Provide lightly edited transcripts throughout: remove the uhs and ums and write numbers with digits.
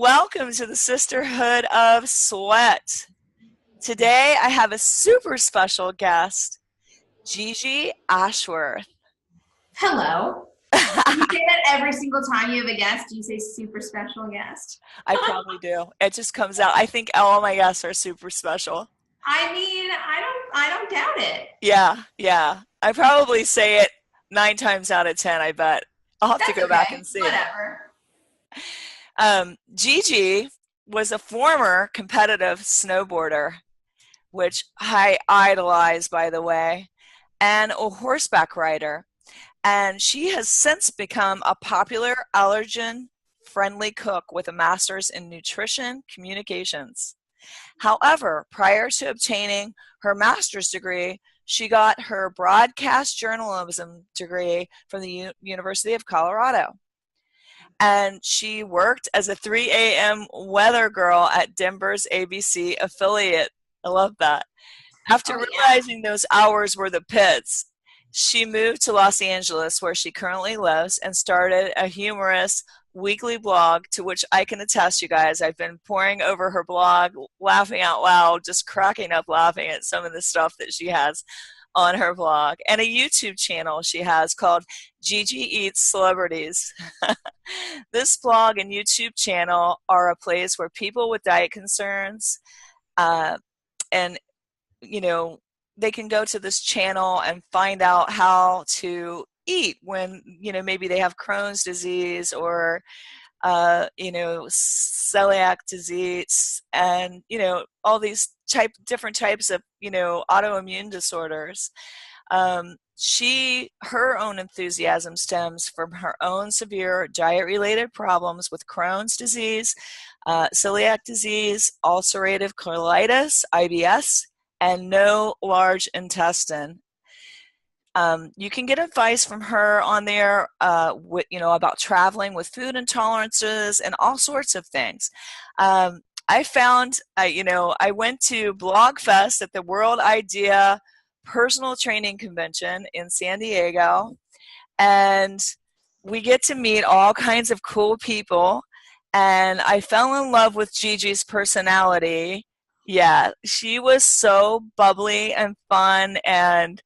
Welcome to the Sisterhood of Sweat. Today I have a super special guest, GIGI Ashworth. Hello. Do you say that every single time you have a guest? Do you say super special guest? I probably do. It just comes out. I think all my guests are super special. I don't doubt it. Yeah. I probably say it 9 times out of 10, I bet. I'll have to That's go back okay. and see. Whatever. GIGI was a former competitive snowboarder, which I idolize, by the way, and a horseback rider. And she has since become a popular allergen-friendly cook with a master's in nutrition communications. However, prior to obtaining her master's degree, she got her broadcast journalism degree from the University of Colorado. And she worked as a 3 a.m. weather girl at Denver's ABC affiliate. I love that. After realizing those hours were the pits, she moved to Los Angeles, where she currently lives, and started a humorous weekly blog, to which I can attest, you guys. I've been poring over her blog, laughing out loud, just cracking up laughing at some of the stuff that she has on her blog, and a YouTube channel she has called GIGI Eats Celebrities. This blog and YouTube channel are a place where people with diet concerns and they can go to this channel and find out how to eat when maybe they have Crohn's disease or celiac disease, and all these different types of autoimmune disorders. Her own enthusiasm stems from her own severe diet-related problems with Crohn's disease, celiac disease, ulcerative colitis, IBS, and no large intestine. You can get advice from her on there, about traveling with food intolerances and all sorts of things. I found, I went to BlogFest at the World Idea Personal Training Convention in San Diego, and we get to meet all kinds of cool people, and I fell in love with Gigi's personality. Yeah, she was so bubbly and fun and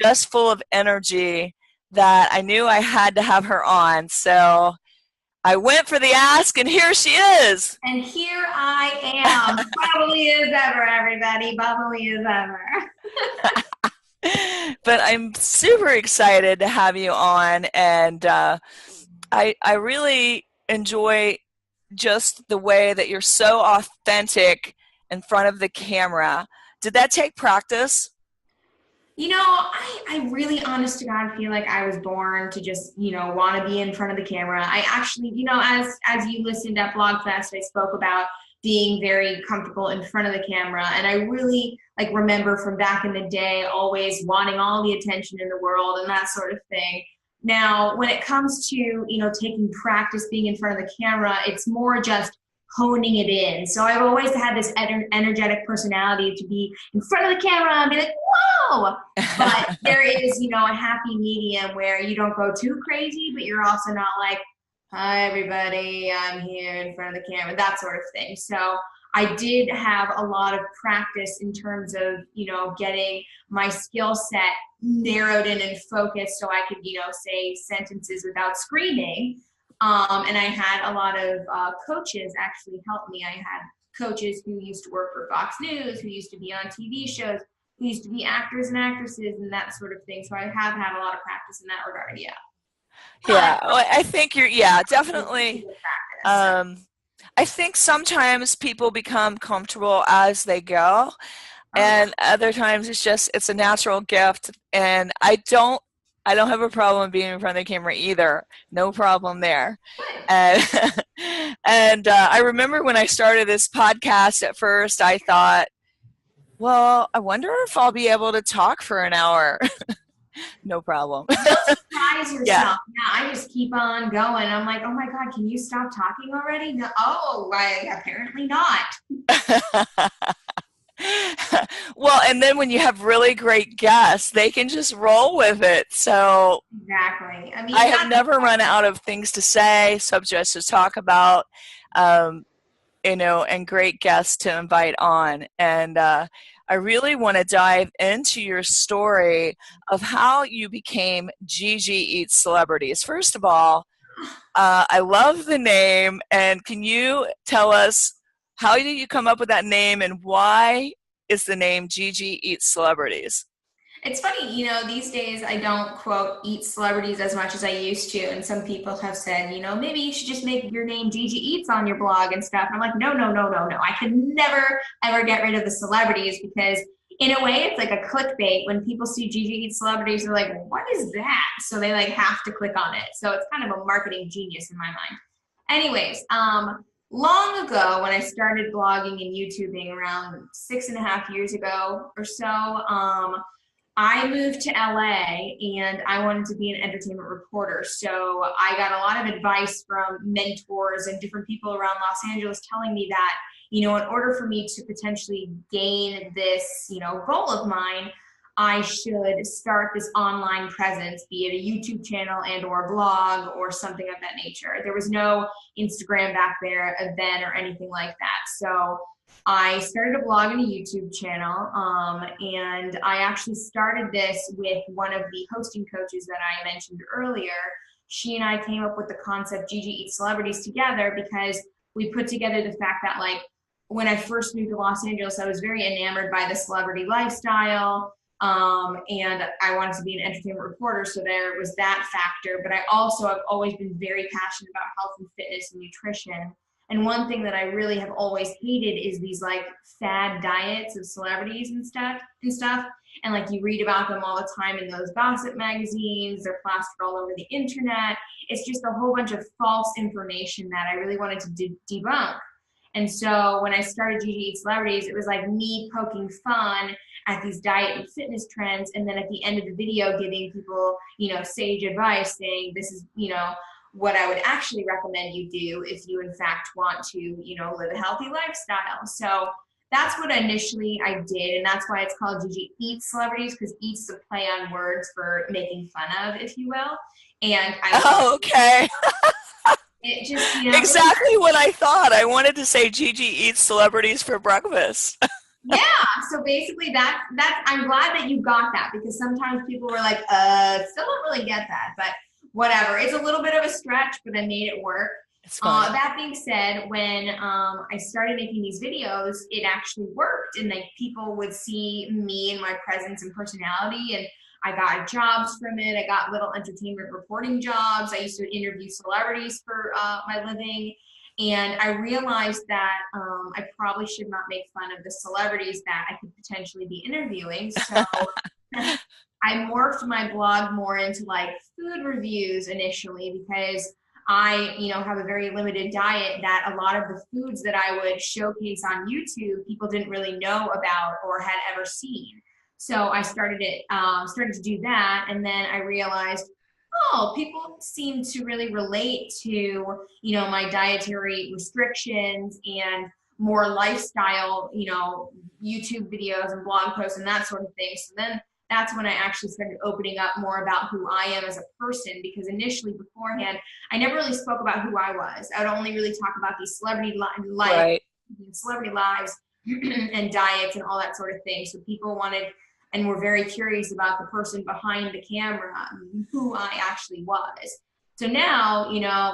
just full of energy that I knew I had to have her on. So I went for the ask, and here she is. And here I am. Bubbly as ever, everybody. Bubbly as ever. But I'm super excited to have you on, and I really enjoy just the way that you're so authentic in front of the camera. Did that take practice? I really, honest to God, feel like I was born to just, want to be in front of the camera. I actually, as you listened at BlogFest, I spoke about being very comfortable in front of the camera. And I really remember from back in the day, always wanting all the attention in the world and that sort of thing. Now, when it comes to, taking practice being in front of the camera, it's more just honing it in. So I've always had this energetic personality to be in front of the camera and be like, whoa! But there is, a happy medium where you don't go too crazy, but you're also not like, hi, everybody, I'm here in front of the camera, that sort of thing. So I did have a lot of practice in terms of, getting my skill set narrowed in and focused so I could, say sentences without screaming. And I had a lot of coaches actually help me. I had coaches who used to work for Fox News, who used to be on TV shows, who used to be actors and actresses and that sort of thing. So I have had a lot of practice in that regard, yeah. Yeah, well, I think definitely. I think sometimes people become comfortable as they go, and other times it's a natural gift, and I don't have a problem being in front of the camera either. No problem there. And, I remember when I started this podcast at first, I thought, well, I wonder if I'll be able to talk for an hour. No problem. Don't surprise yourself. Yeah, I just keep on going. I'm like, oh my God, can you stop talking already? No, apparently not. Well, and then when you have really great guests, they can just roll with it. So exactly. I have never run out of things to say, subjects to talk about. um, and great guests to invite on. And I really want to dive into your story of how you became Gigi Eats Celebrities. First of all, I love the name, and can you tell us how did you come up with that name, and why is the name Gigi Eats Celebrities? It's funny, these days I don't quote eat celebrities as much as I used to. And some people have said, maybe you should just make your name Gigi Eats on your blog and stuff. And I'm like, no, no, no, no, no. I can never, ever get rid of the celebrities because in a way it's like a clickbait. When people see Gigi Eats celebrities, they're like, what is that? So they like have to click on it. So it's kind of a marketing genius in my mind. Anyways, long ago when I started blogging and YouTubing around 6.5 years ago or so, I moved to LA and I wanted to be an entertainment reporter. So I got a lot of advice from mentors and different people around Los Angeles telling me that, in order for me to potentially gain this, goal of mine, I should start this online presence, be it a YouTube channel and or blog or something of that nature. There was no Instagram back there then or anything like that. So I started a blog and a YouTube channel, and I actually started this with one of the hosting coaches that I mentioned earlier. She and I came up with the concept Gigi Eats Celebrities together because we put together the fact that, like, when I first moved to Los Angeles, I was very enamored by the celebrity lifestyle, and I wanted to be an entertainment reporter, so there was that factor. But I also have always been very passionate about health and fitness and nutrition. And one thing that I really have always hated is these like fad diets of celebrities and stuff. And like you read about them all the time in those gossip magazines, they're plastered all over the internet. It's just a whole bunch of false information that I really wanted to debunk. And so when I started Gigi Eats Celebrities, it was like me poking fun at these diet and fitness trends. And then at the end of the video, giving people, sage advice saying, this is, what I would actually recommend you do if you in fact want to, live a healthy lifestyle. So that's what initially I did. And that's why it's called Gigi Eats Celebrities, because eats is a play on words for making fun of, if you will. And Oh, okay. it just, Exactly what I thought. I wanted to say Gigi Eats Celebrities for breakfast. yeah. So basically that's, I'm glad that you got that, because sometimes people were like, still don't really get that, but whatever. It's a little bit of a stretch, but I made it work. It's fun. That being said, when I started making these videos, it actually worked, and like people would see me and my presence and personality, and I got jobs from it. I got little entertainment reporting jobs. I used to interview celebrities for my living, and I realized that I probably should not make fun of the celebrities that I could potentially be interviewing. So I morphed my blog more into like food reviews initially, because I, have a very limited diet that a lot of the foods that I would showcase on YouTube, people didn't really know about or had ever seen. So I started to do that. And then I realized, oh, people seem to really relate to, my dietary restrictions and more lifestyle, YouTube videos and blog posts and that sort of thing. So then that's when I actually started opening up more about who I am as a person, because initially beforehand, I never really spoke about who I was. I would only really talk about these Right. celebrity lives and diets and all that sort of thing. So people wanted and were very curious about the person behind the camera, who I actually was. So now,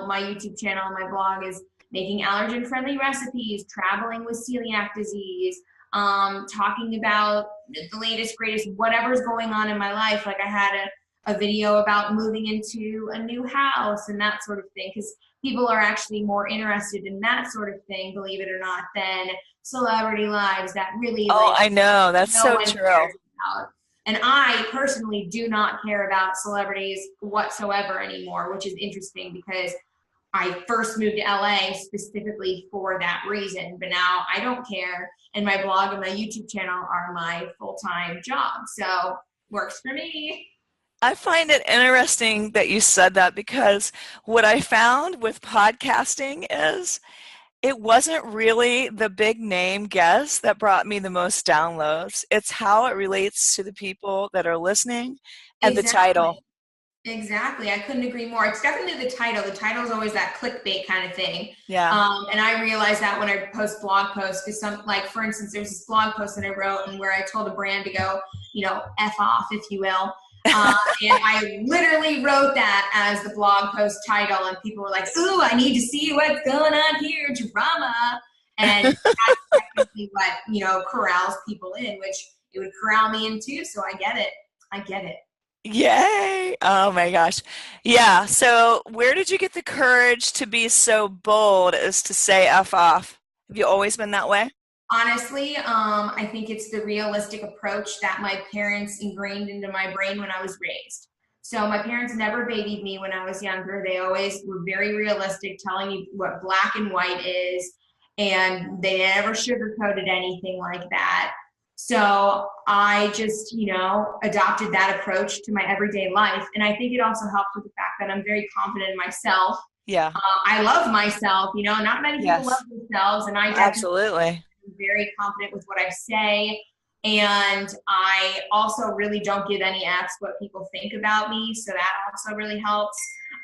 my YouTube channel, my blog is making allergen-friendly recipes, traveling with celiac disease, talking about the latest, greatest, whatever's going on in my life. Like I had a video about moving into a new house and that sort of thing, because people are actually more interested in that sort of thing, believe it or not, than celebrity lives that really, Oh, like, I know. That's no so one true. cares about. And I personally do not care about celebrities whatsoever anymore, which is interesting because I first moved to LA specifically for that reason, but now I don't care. And my blog and my YouTube channel are my full-time job. So works for me. I find it interesting that you said that, because what I found with podcasting is it wasn't really the big name guest that brought me the most downloads. It's how it relates to the people that are listening and the Exactly. title. Exactly. I couldn't agree more. It's definitely the title. The title is always that clickbait kind of thing. Yeah. And I realize that when I post blog posts, because like, for instance, there's this blog post that I wrote and where I told a brand to go, F off, if you will. And I literally wrote that as the blog post title, and people were like, ooh, I need to see what's going on here, drama. And that's technically what, corrals people in, which it would corral me in too. So I get it. I get it. Yay. Oh my gosh. Yeah. So where did you get the courage to be so bold as to say F off? Have you always been that way? Honestly, I think it's the realistic approach that my parents ingrained into my brain when I was raised. So my parents never babied me when I was younger. They always were very realistic, telling me what black and white is, and they never sugarcoated anything like that. So I just, adopted that approach to my everyday life. And I think it also helps with the fact that I'm very confident in myself. Yeah. I love myself, not many people love Yes. themselves, and I definitely Absolutely. am very confident with what I say. And I also really don't give any F's what people think about me. So that also really helps.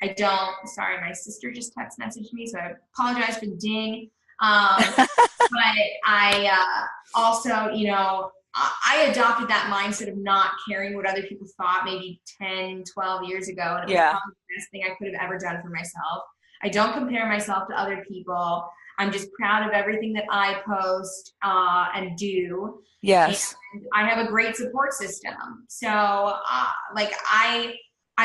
I don't, sorry, my sister just text messaged me, so I apologize for the ding. But I also, I adopted that mindset of not caring what other people thought maybe 10, 12 years ago. And it was Yeah. probably the best thing I could have ever done for myself. I don't compare myself to other people. I'm just proud of everything that I post and do. And Yes. I have a great support system. So, like, I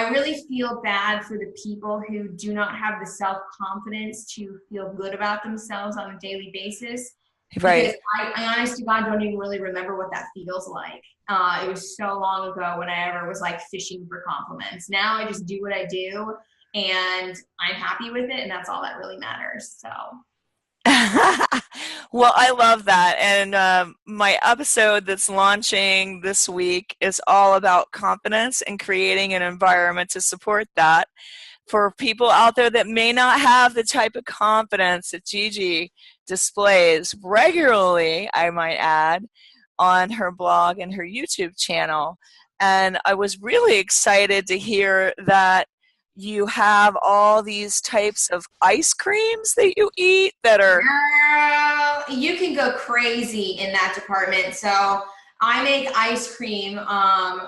really feel bad for the people who do not have the self confidence to feel good about themselves on a daily basis, because Right. I honest to God don't even really remember what that feels like. It was so long ago when I ever was like fishing for compliments. Now I just do what I do and I'm happy with it, and that's all that really matters. So, Well, I love that. And my episode that's launching this week is all about confidence and creating an environment to support that for people out there that may not have the type of confidence that Gigi displays regularly, I might add, on her blog and her YouTube channel. And I was really excited to hear that you have all these types of ice creams that you eat that are. girl, you can go crazy in that department. So I make ice cream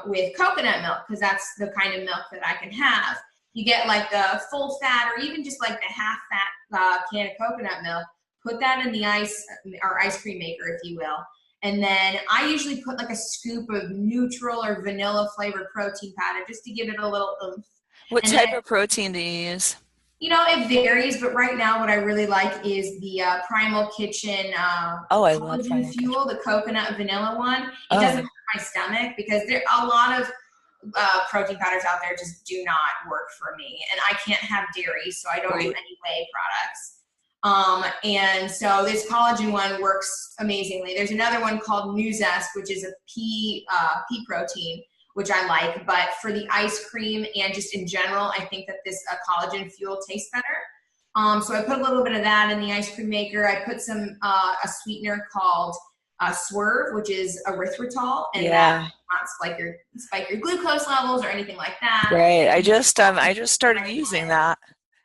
with coconut milk because that's the kind of milk that I can have. You get like the full fat or even just like the half fat can of coconut milk. Put that in the ice or ice cream maker, if you will. And then I usually put like a scoop of neutral or vanilla flavored protein powder just to give it a little oomph. What And then type of protein do you use? it varies, but right now what I really like is the Primal Kitchen Oh, I love collagen Primal Kitchen. fuel, the coconut vanilla one. It doesn't Oh, hurt my stomach because there are a lot of protein powders out there just do not work for me, and I can't have dairy, so I don't do right. any whey products. And so this collagen one works amazingly. There's another one called New Zest, which is a pea protein, which I like. But for the ice cream and just in general, I think that this collagen fuel tastes better. So I put a little bit of that in the ice cream maker. I put some a sweetener called Swerve, which is erythritol, and that Yeah, will not spike your glucose levels or anything like that. right. I just started using that.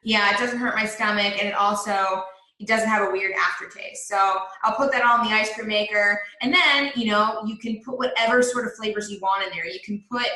Yeah, it doesn't hurt my stomach, and it doesn't have a weird aftertaste. So I'll put that on the ice cream maker, and then you can put whatever sort of flavors you want in there. You can put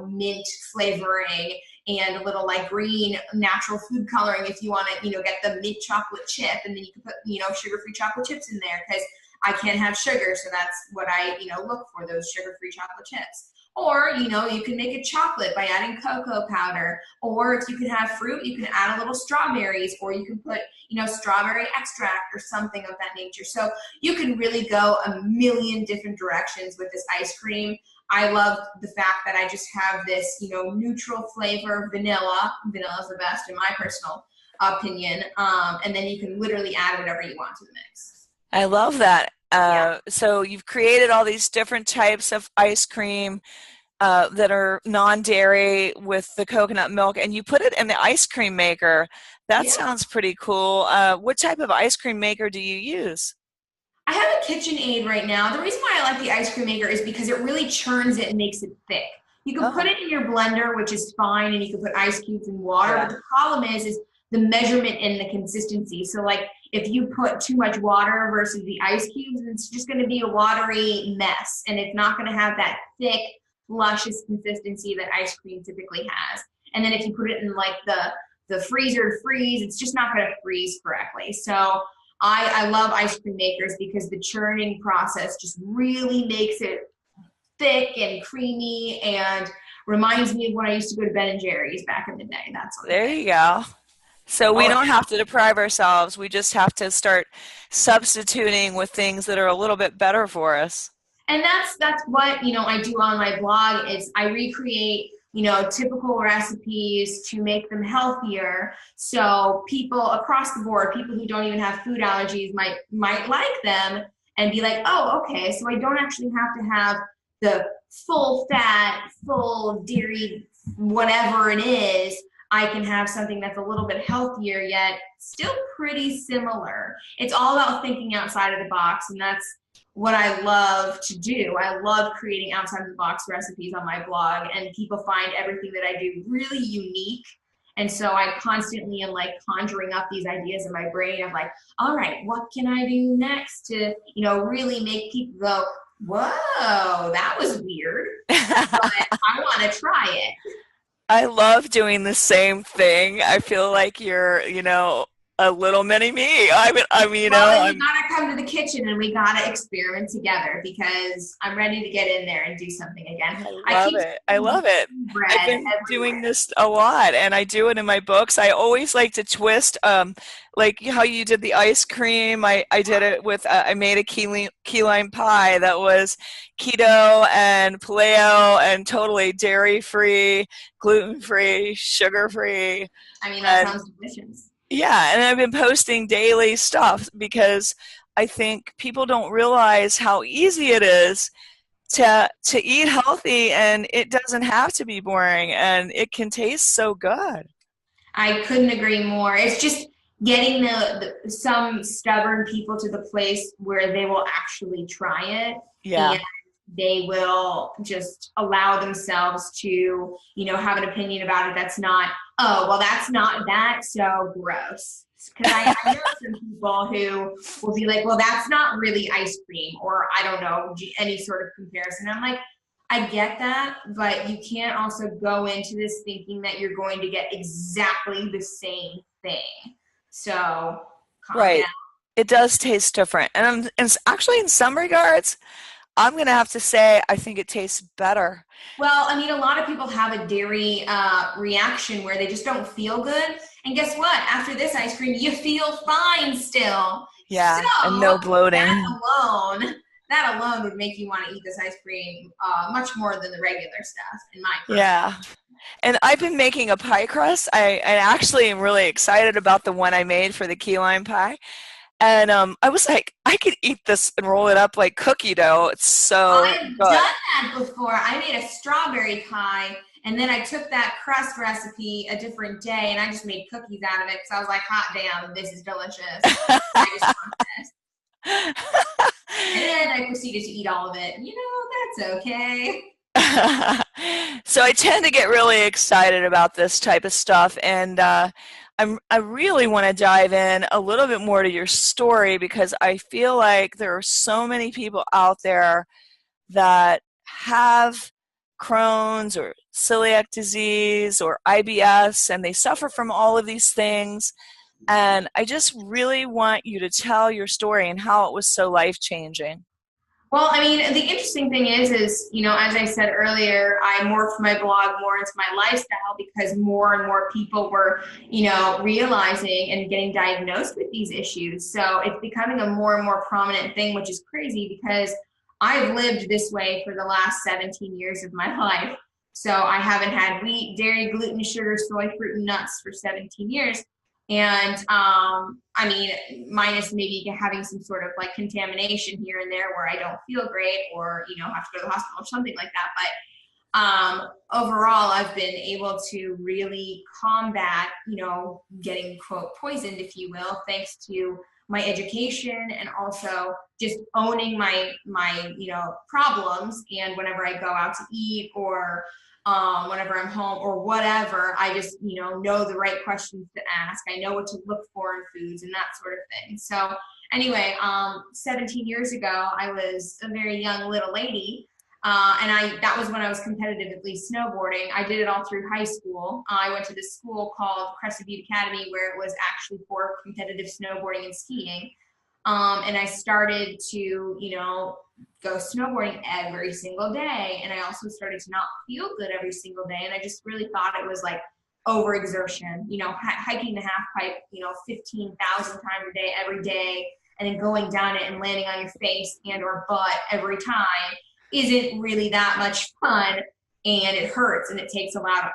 mint flavoring and a little like green natural food coloring if you want to get the mint chocolate chip, and then you can put sugar-free chocolate chips in there because I can't have sugar, so that's what I look for, those sugar-free chocolate chips. Or, you can make a chocolate by adding cocoa powder. Or if you can have fruit, you can add a little strawberries, or you can put, strawberry extract or something of that nature. So you can really go a million different directions with this ice cream. I love the fact that I just have this, neutral flavor, vanilla. Vanilla is the best in my personal opinion. And then you can literally add whatever you want to the mix. I love that. Yeah. So you've created all these different types of ice cream that are non-dairy with the coconut milk, and you put it in the ice cream maker. That Yeah. sounds pretty cool. What type of ice cream maker do you use? I have a KitchenAid right now. The reason why I like the ice cream maker is because it really churns it and makes it thick. You can put Oh, it in your blender, which is fine, and you can put ice cubes and water. But yeah. the problem is the measurement and the consistency. So like if you put too much water versus the ice cubes, it's just going to be a watery mess, and it's not going to have that thick, luscious consistency that ice cream typically has. And then if you put it in like the freezer to freeze, it's just not going to freeze correctly. So I love ice cream makers because the churning process just really makes it thick and creamy and reminds me of when I used to go to Ben and Jerry's back in the day, that sort of There thing. you go. So we Oh, don't have to deprive ourselves. We just have to start substituting with things that are a little bit better for us. and that's what I do on my blog is I recreate typical recipes to make them healthier, so people across the board, people who don't even have food allergies, might like them and be like, oh, okay, so I don't actually have to have the full fat, full dairy, whatever it is. I can have something that's a little bit healthier yet still pretty similar. It's all about thinking outside of the box, and that's what I love to do. I love creating outside of the box recipes on my blog, and people find everything that I do really unique. And so I constantly am like conjuring up these ideas in my brain of like, all right, what can I do next to, really make people go, whoa, that was weird, but I want to try it. I love doing the same thing. I feel like you're, a little mini me. Well, then you gotta come to the kitchen and we gotta experiment together because I'm ready to get in there and do something again. I I love keep it. I seeing love it. I've bread been doing everywhere. this a lot and I do it in my books. I always like to twist, like how you did the ice cream. I did it with, I made a key lime pie that was keto and paleo and totally dairy free, gluten free, sugar free. I mean, that And sounds delicious. yeah, and I've been posting daily stuff because I think people don't realize how easy it is to eat healthy, and it doesn't have to be boring, and it can taste so good. I couldn't agree more. It's just getting some stubborn people to the place where they will actually try it, Yeah. and they will just allow themselves to, have an opinion about it that's not, oh, well, that's not that, so gross. Because I know some people who will be like, well, that's not really ice cream, or I don't know, any sort of comparison. I'm like, I get that, but you can't also go into this thinking that you're going to get exactly the same thing. So calm down. Right. It does taste different. And actually, in some regards, I'm going to have to say I think it tastes better. Well, I mean, a lot of people have a dairy reaction where they just don't feel good. And guess what? After this ice cream, you feel fine still. So Yeah. And no that bloating. alone, that alone would make you want to eat this ice cream much more than the regular stuff, in my personal. Yeah. And I've been making a pie crust. I actually am really excited about the one I made for the key lime pie. And I was like, I could eat this and roll it up like cookie dough. It's so I've done good. that before. I made a strawberry pie, and then I took that crust recipe a different day, and I just made cookies out of it because I was like, hot damn, this is delicious. I just want this. And then I proceeded to eat all of it. That's okay. So I tend to get really excited about this type of stuff, and I really want to dive in a little bit more to your story because I feel like there are so many people out there that have Crohn's or celiac disease or IBS, and they suffer from all of these things. And I just really want you to tell your story and how it was so life changing. Well, I mean, the interesting thing is, as I said earlier, I morphed my blog more into my lifestyle because more and more people were, realizing and getting diagnosed with these issues. So it's becoming a more and more prominent thing, which is crazy because I've lived this way for the last 17 years of my life. So I haven't had wheat, dairy, gluten, sugar, soy, fruit, and nuts for 17 years. And I mean, minus maybe having some sort of like contamination here and there where I don't feel great or, have to go to the hospital or something like that. But overall, I've been able to really combat, getting quote poisoned, if you will, thanks to my education and also just owning my problems. And whenever I go out to eat or whenever I'm home or whatever. I just, know the right questions to ask. I know what to look for in foods and that sort of thing. So anyway, 17 years ago, I was a very young little lady. And that was when I was competitively snowboarding. I did it all through high school. I went to this school called Crested Butte Academy where it was actually for competitive snowboarding and skiing. And I started to, go snowboarding every single day. And I also started to not feel good every single day. And I just really thought it was like overexertion, hiking the half pipe, 15,000 times a day, every day, and then going down it and landing on your face and or butt every time isn't really that much fun. And it hurts and it takes a lot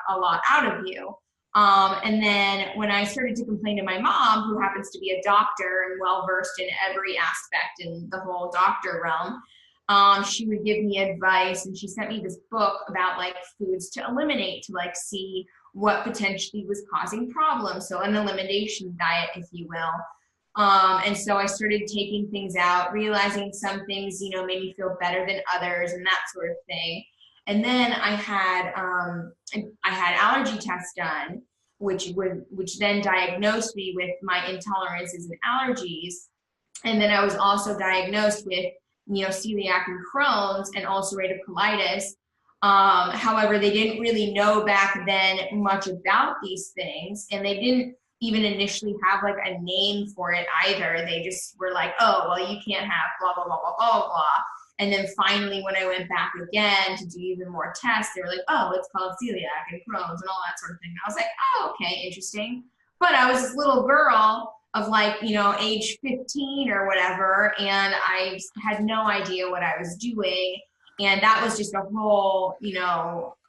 out of you. And then when I started to complain to my mom, who happens to be a doctor and well-versed in every aspect in the whole doctor realm, she would give me advice, and she sent me this book about like foods to eliminate to like see what potentially was causing problems. So an elimination diet, if you will. And so I started taking things out, realizing some things, made me feel better than others and that sort of thing. And then I had allergy tests done, which then diagnosed me with my intolerances and allergies. And then I was also diagnosed with, celiac and Crohn's and ulcerative colitis. However, they didn't really know back then much about these things, and they didn't even initially have like a name for it either. They just were like, oh, well, you can't have blah, blah, blah, blah, blah, blah. And then finally, when I went back again to do even more tests, they were like, oh, it's called celiac and Crohn's and all that sort of thing. And I was like, oh, okay, interesting. But I was this little girl of like, age 15 or whatever, and I had no idea what I was doing. And that was just a whole,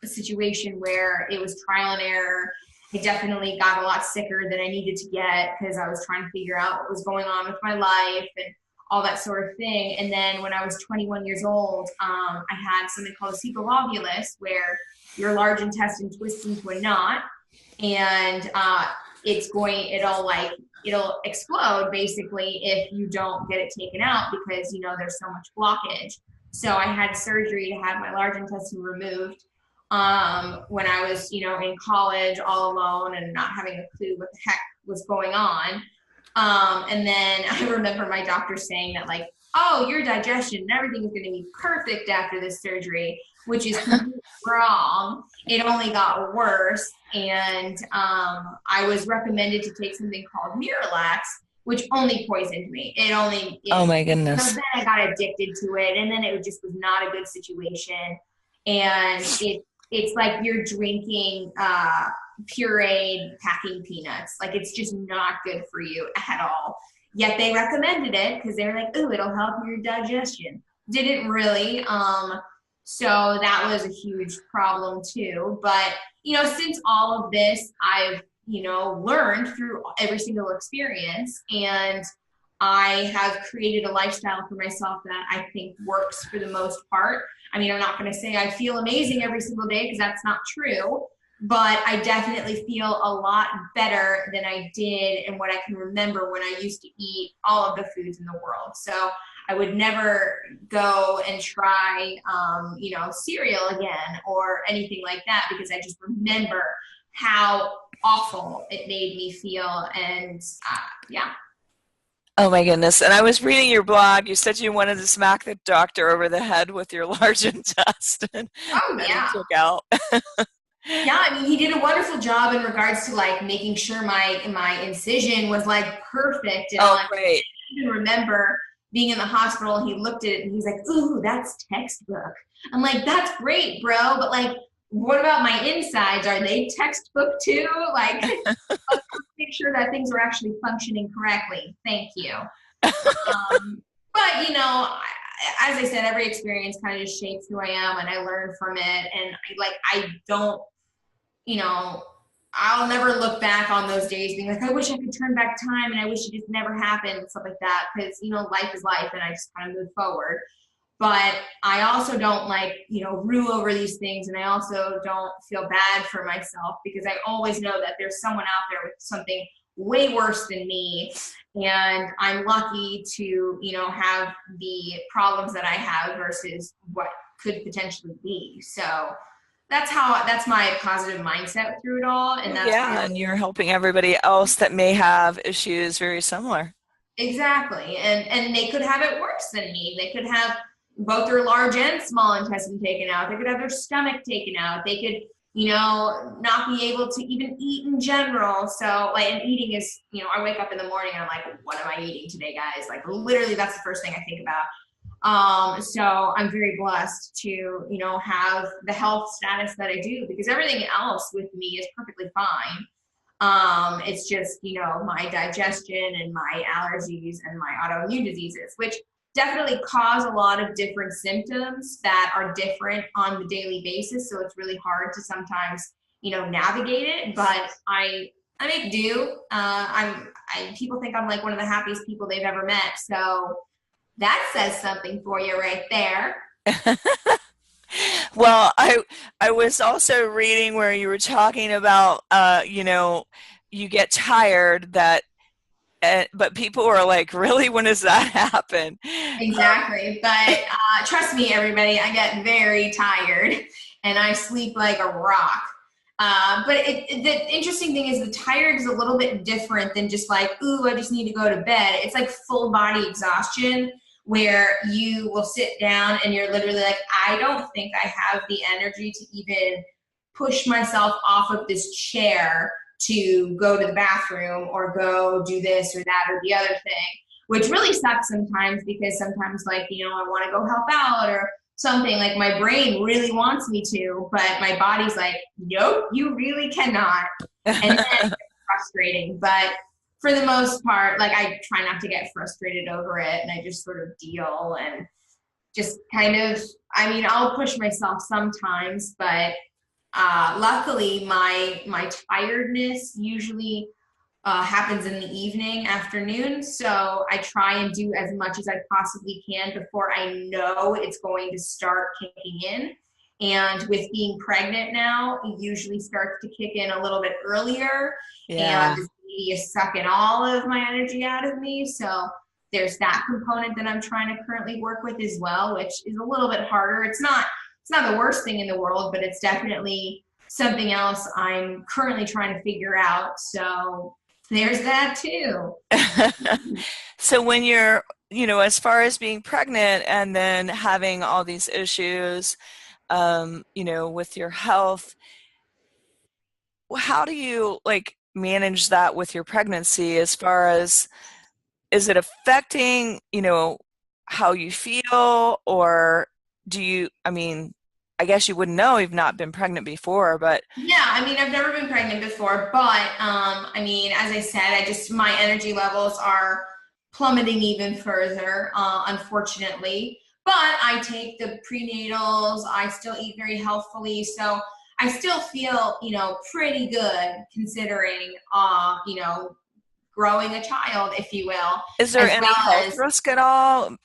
situation where it was trial and error. I definitely got a lot sicker than I needed to get because I was trying to figure out what was going on with my life and all that sort of thing. And then when I was 21 years old, I had something called a cecal volvulus, where your large intestine twists into a knot, and it'll explode basically if you don't get it taken out, because there's so much blockage. So I had surgery to have my large intestine removed when I was, in college all alone and not having a clue what the heck was going on. And then I remember my doctor saying that like, oh, your digestion and everything is going to be perfect after this surgery, which is completely wrong. It only got worse. And I was recommended to take something called Miralax, which only poisoned me. Oh my So goodness. then I got addicted to it, and then it just was not a good situation. And it's like you're drinking pureed packing peanuts. Like, it's just not good for you at all. Yet they recommended it because they were like, "Ooh, it'll help your digestion." Didn't really. So that was a huge problem too. But since all of this, I've learned through every single experience, and I have created a lifestyle for myself that I think works for the most part. I mean, I'm not going to say I feel amazing every single day, because that's not true, but I definitely feel a lot better than I did and what I can remember when I used to eat all of the foods in the world. So I would never go and try, cereal again or anything like that, because I just remember how awful it made me feel. And yeah. Oh my goodness. And I was reading your blog. You said you wanted to smack the doctor over the head with your large intestine Oh, that he yeah. took out. Yeah, I mean, he did a wonderful job in regards to like making sure my incision was like perfect and all Oh, that. great. I even remember being in the hospital, and he looked at it and he's like, "Ooh, that's textbook." I'm like, "That's great, bro, but like, what about my insides? Are they textbook too? Like, let's make sure that things are actually functioning correctly. Thank you." But as I said, every experience kind of just shapes who I am, and I learn from it. And I don't, you know, I'll never look back on those days being like, I wish I could turn back time and I wish it just never happened and stuff like that. Because, life is life, and I just kind of move forward. But I also don't rue over these things. And I also don't feel bad for myself, because I always know that there's someone out there with something way worse than me. And I'm lucky to, have the problems that I have versus what could potentially be. So, that's my positive mindset through it all, and that's Yeah, really and you're helping everybody else that may have issues very similar. exactly. And they could have it worse than me. They could have both their large and small intestine taken out. They could have their stomach taken out. They could, not be able to even eat in general. So like, and eating is, I wake up in the morning and I'm like, what am I eating today, guys? Like literally that's the first thing I think about. So I'm very blessed to, have the health status that I do because everything else with me is perfectly fine. It's just, my digestion and my allergies and my autoimmune diseases, which definitely cause a lot of different symptoms that are different on the daily basis. So it's really hard to sometimes, navigate it. But I make do. People think I'm like one of the happiest people they've ever met. So that says something for you right there. Well, I was also reading where you were talking about you get tired that but people were like, really, when does that happen? Exactly. But trust me, everybody, I get very tired and I sleep like a rock. But the interesting thing is the tired is a little bit different than just like, ooh, I just need to go to bed. It's like full body exhaustion where you will sit down and you're literally like, I don't think I have the energy to even push myself off of this chair to go to the bathroom or go do this or that or the other thing, which really sucks sometimes because sometimes like, I want to go help out or something like my brain really wants me to, but my body's like, nope, you really cannot. And then it's frustrating. But for the most part, like I try not to get frustrated over it and I just sort of deal and just kind of, I'll push myself sometimes, but luckily my tiredness usually happens in the evening, afternoon. So I try and do as much as I possibly can before I know it's going to start kicking in. And with being pregnant now, it usually starts to kick in a little bit earlier. And Yeah. this baby is sucking all of my energy out of me. So there's that component that I'm trying to currently work with as well, which is a little bit harder. It's not the worst thing in the world, but it's definitely something else I'm currently trying to figure out. So there's that too. So when you're, as far as being pregnant and then having all these issues, with your health, how do you like manage that with your pregnancy as far as is it affecting, how you feel or I guess you wouldn't know you've not been pregnant before, but Yeah, I've never been pregnant before, but as I said, my energy levels are plummeting even further, unfortunately. But I take the prenatals, I still eat very healthfully, so I still feel, pretty good considering, growing a child, if you will, is there as any well health as risk at all?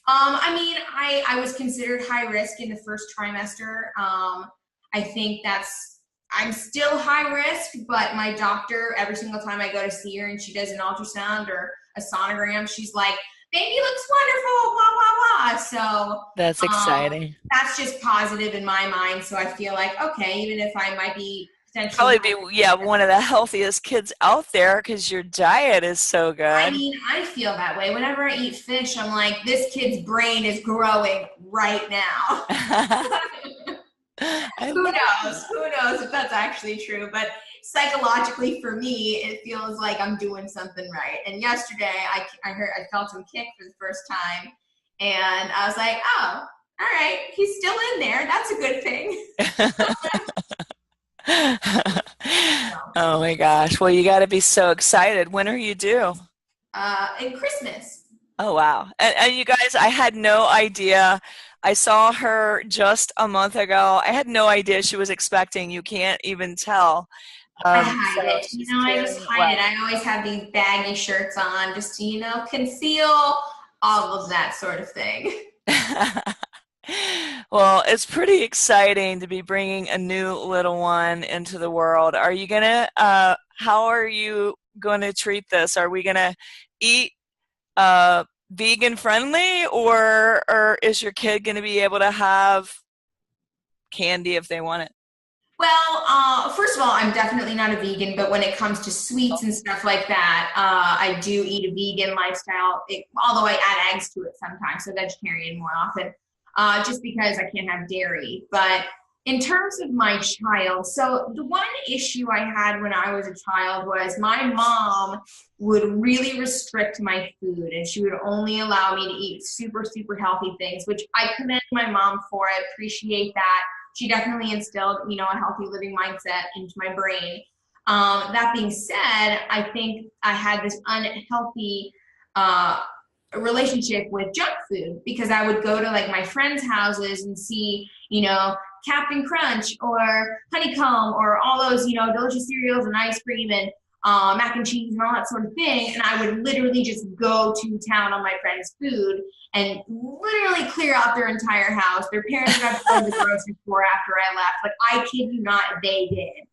I was considered high risk in the first trimester. I think I'm still high risk, but my doctor, every single time I go to see her and she does an ultrasound or a sonogram, she's like, baby looks wonderful, blah, blah, blah. So That's exciting. that's just positive in my mind. So I feel like, okay, even if I might be potentially Probably high be, risk, yeah, one of the healthiest kids out there because your diet is so good. I feel that way. Whenever I eat fish, I'm like, this kid's brain is growing right now. I Who love knows? Who knows if that's actually true? But psychologically, for me, it feels like I'm doing something right. And yesterday, I felt him kick for the first time, and I was like, oh, all right, he's still in there. That's a good thing. Oh my gosh. Well, you got to be so excited. When are you due? And Christmas. Oh, wow. And you guys, I had no idea. I saw her just a month ago. I had no idea she was expecting. You can't even tell. I So hide it. she's I just carrying it hide it. well. I always have these baggy shirts on just to, conceal all of that sort of thing. Well, it's pretty exciting to be bringing a new little one into the world. How are you going to treat this? Are we gonna eat vegan friendly or is your kid gonna be able to have candy if they want it? Well, first of all, I'm definitely not a vegan, but when it comes to sweets and stuff like that, I do eat a vegan lifestyle, although I add eggs to it sometimes, so vegetarian more often, just because I can't have dairy. But in terms of my child, so the one issue I had when I was a child was my mom would really restrict my food and she would only allow me to eat super, super healthy things, which I commend my mom for. I appreciate that. She definitely instilled, a healthy living mindset into my brain. That being said, I think I had this unhealthy uh, relationship with junk food because I would go to like my friends' houses and see, Captain Crunch or Honeycomb or all those, delicious cereals and ice cream and mac and cheese and all that sort of thing. And I would literally just go to town on my friends' food and literally clear out their entire house. Their parents would have to go to the grocery store after I left. Like, I kid you not, they did.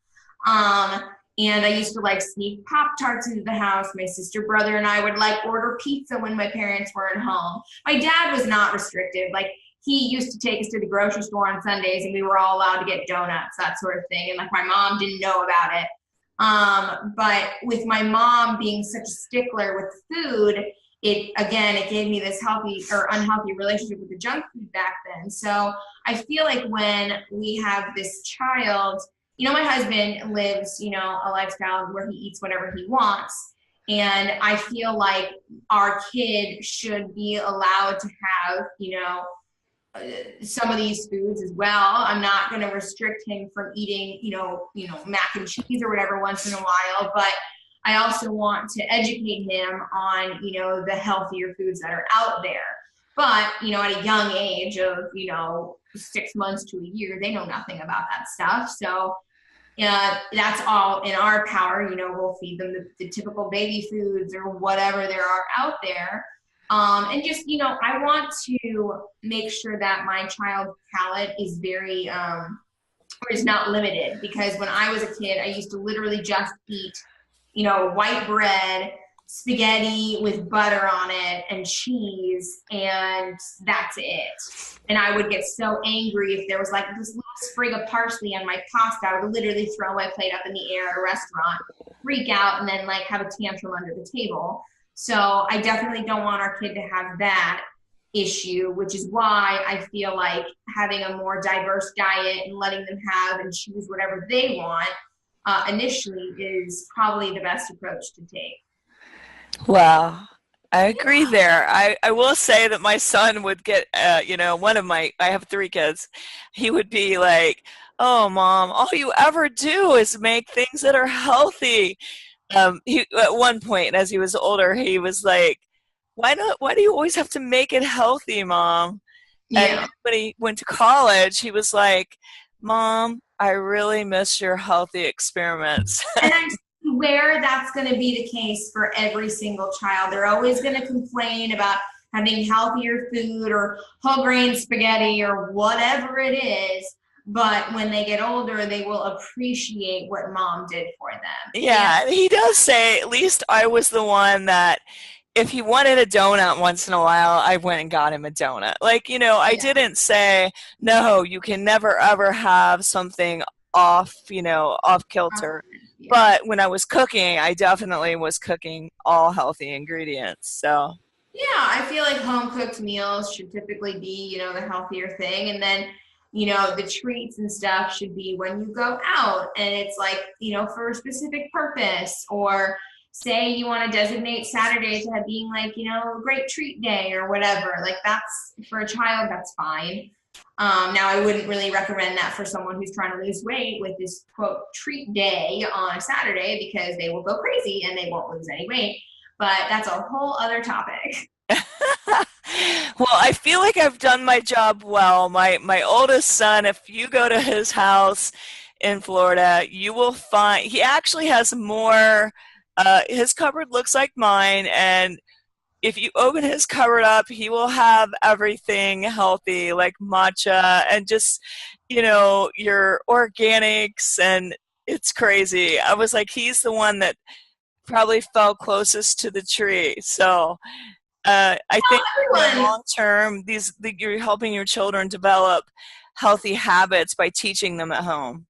And I used to like sneak Pop Tarts into the house. My sister, brother, and I would like order pizza when my parents weren't home. My dad was not restrictive. Like, he used to take us to the grocery store on Sundays and we were all allowed to get donuts, that sort of thing. And like my mom didn't know about it. But with my mom being such a stickler with food, it gave me this healthy or unhealthy relationship with the junk food back then. So I feel like when we have this child, my husband lives, a lifestyle where he eats whatever he wants. And I feel like our kid should be allowed to have, some of these foods as well. I'm not going to restrict him from eating, mac and cheese or whatever once in a while, but I also want to educate him on, the healthier foods that are out there. But, at a young age of, 6 months to a year, they know nothing about that stuff. So that's all in our power. We'll feed them the typical baby foods or whatever there are out there. And just, I want to make sure that my child's palate is very, or is not limited. Because when I was a kid, I used to literally just eat, white bread, spaghetti with butter on it, and cheese, and that's it. And I would get so angry if there was like this little sprig of parsley on my pasta. I would literally throw my plate up in the air at a restaurant, freak out, and then like have a tantrum under the table. So I definitely don't want our kid to have that issue, which is why I feel like having a more diverse diet and letting them have and choose whatever they want initially is probably the best approach to take. Wow. I agree there. I will say that my son would get, I have three kids. He would be like, oh, mom, all you ever do is make things that are healthy. At one point, as he was older, he was like, why do you always have to make it healthy, mom? And Yeah. when he went to college, he was like, mom, I really miss your healthy experiments. And I swear that's going to be the case for every single child. They're always going to complain about having healthier food or whole grain spaghetti or whatever it is. But when they get older, they will appreciate what mom did for them. And Yeah, he does say, at least I was the one that if he wanted a donut once in a while, I went and got him a donut. Like, I yeah, didn't say, no, you can never ever have something off, off kilter. yeah. But when I was cooking, I definitely was cooking all healthy ingredients. So, Yeah, I feel like home cooked meals should typically be, the healthier thing. And then, the treats and stuff should be when you go out and it's like, for a specific purpose. Or say you want to designate Saturday to have being like, a great treat day or whatever. Like, that's for a child, that's fine. Now, I wouldn't really recommend that for someone who's trying to lose weight with this quote treat day on a Saturday because they will go crazy and they won't lose any weight. But that's a whole other topic. well, I feel like I've done my job well. My oldest son, if you go to his house in Florida, you will find he actually has more. His cupboard looks like mine, and if you open his cupboard up, he will have everything healthy, like matcha and just, your organics, and it's crazy. I was like, he's the one that probably fell closest to the tree. So I think in the Everyone, long term, you're helping your children develop healthy habits by teaching them at home.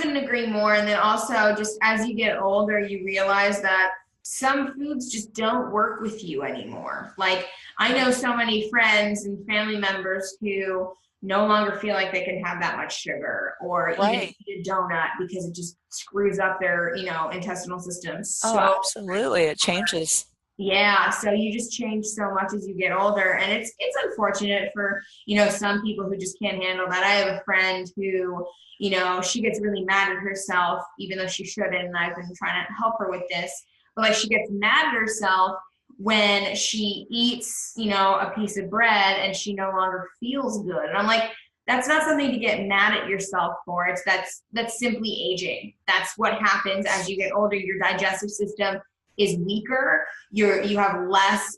couldn't agree more. And then also, just as you get older, you realize that some foods just don't work with you anymore. Like, I know so many friends and family members who no longer feel like they can have that much sugar or even Right. eat a donut because it just screws up their, intestinal system Oh, so. absolutely. It changes. Yeah, so you just change so much as you get older, and it's unfortunate for, some people who just can't handle that. I have a friend who, she gets really mad at herself, even though she shouldn't, and I've been trying to help her with this. But like, she gets mad at herself when she eats, a piece of bread and she no longer feels good. And I'm like, that's not something to get mad at yourself for. That's simply aging. That's what happens as you get older. Your digestive system is weaker. You have less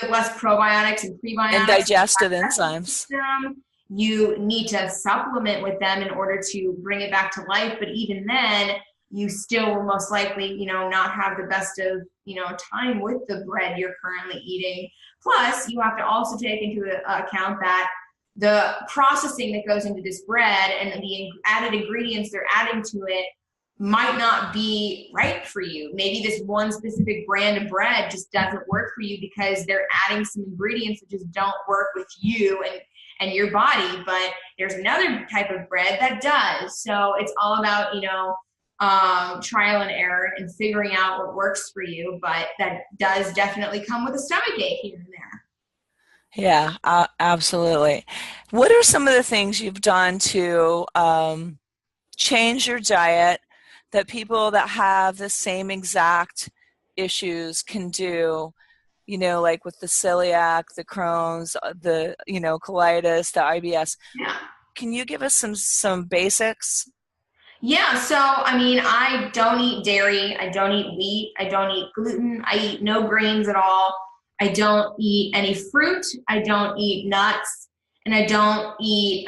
probiotics and And prebiotics in digestive your digestive enzymes. system. You need to supplement with them in order to bring it back to life. But even then, you still will most likely, not have the best of, time with the bread you're currently eating. Plus, you have to also take into account that the processing that goes into this bread and the added ingredients they're adding to it might not be right for you. Maybe this one specific brand of bread just doesn't work for you because they're adding some ingredients that just don't work with you and your body. But there's another type of bread that does. So it's all about, trial and error and figuring out what works for you. But that does definitely come with a stomach ache here and there. Yeah, absolutely. What are some of the things you've done to change your diet that people that have the same exact issues can do? Like with the celiac, the Crohn's, colitis, the IBS. Yeah. Can you give us some basics? Yeah, so I mean, I don't eat dairy, I don't eat wheat, I don't eat gluten, I eat no grains at all. I don't eat any fruit, I don't eat nuts, and I don't eat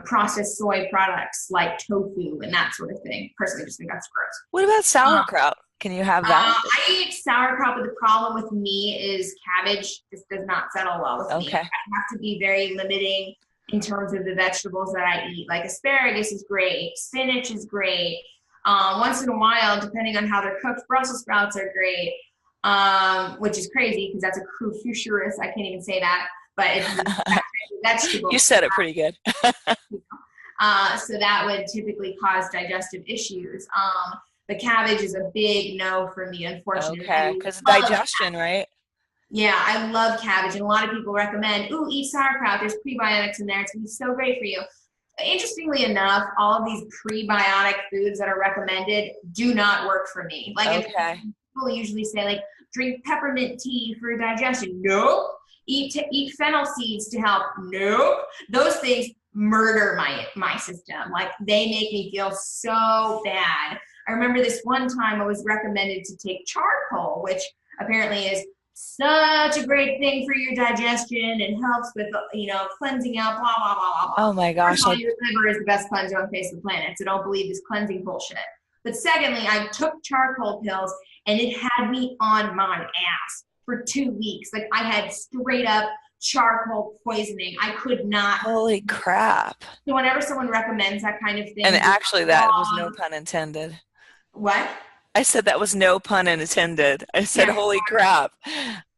processed soy products like tofu and that sort of thing. Personally, I just think that's gross. What about Um, sauerkraut? Can you have that? I eat sauerkraut, but the problem with me is cabbage just does not settle well with me. Okay. I have to be very limiting in terms of the vegetables that I eat. Like asparagus is great, spinach is great. Once in a while, depending on how they're cooked, Brussels sprouts are great, which is crazy because that's a cruciferous. I can't even say that, but it's that type of You vegetable. said it pretty good. So that would typically cause digestive issues. The cabbage is a big no for me, unfortunately. Okay, I because love, digestion, right? yeah, I love cabbage, and a lot of people recommend, ooh, eat sauerkraut. There's prebiotics in there. It's gonna be so great for you. Interestingly enough, all of these prebiotic foods that are recommended do not work for me. Like, if Okay. people usually say, like, drink peppermint tea for digestion. Nope. Eat fennel seeds to help. Nope. Those things murder my system. Like, they make me feel so bad. I remember this one time I was recommended to take charcoal, which apparently is such a great thing for your digestion and helps with, cleansing out, blah, blah, blah, blah, blah. Oh my First gosh, of all, your liver is the best cleanser on the face of the planet, so don't believe this cleansing bullshit. But secondly, I took charcoal pills and it had me on my ass for 2 weeks. Like, I had straight up charcoal poisoning. I could not. holy crap. So whenever someone recommends that kind of And thing, do actually, not that was no log. pun intended. What? I said that was no pun intended. I said, Yeah. holy crap.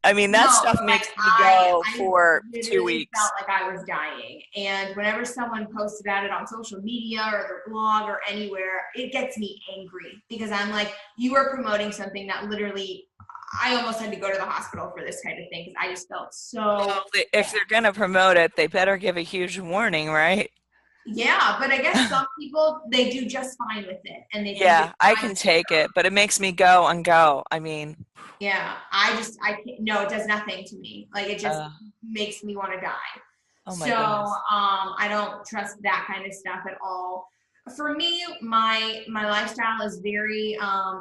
I mean, that No, stuff but like, makes me I go I for 2 weeks. literally felt like I was dying. And whenever someone posts about it on social media or their blog or anywhere, it gets me angry because I'm like, you are promoting something that literally I almost had to go to the hospital for this kind of thing because I just felt so Well, if bad. they're going to promote it, they better give a huge warning, right? Yeah, but I guess some people they do just fine with it and they think Yeah, it's I fine. can take it, but it makes me go and go. I mean, Yeah, I can't, no, it does nothing to me. Like, it just uh, makes me want to die. oh my So, goodness. I don't trust that kind of stuff at all. For me, my lifestyle is very,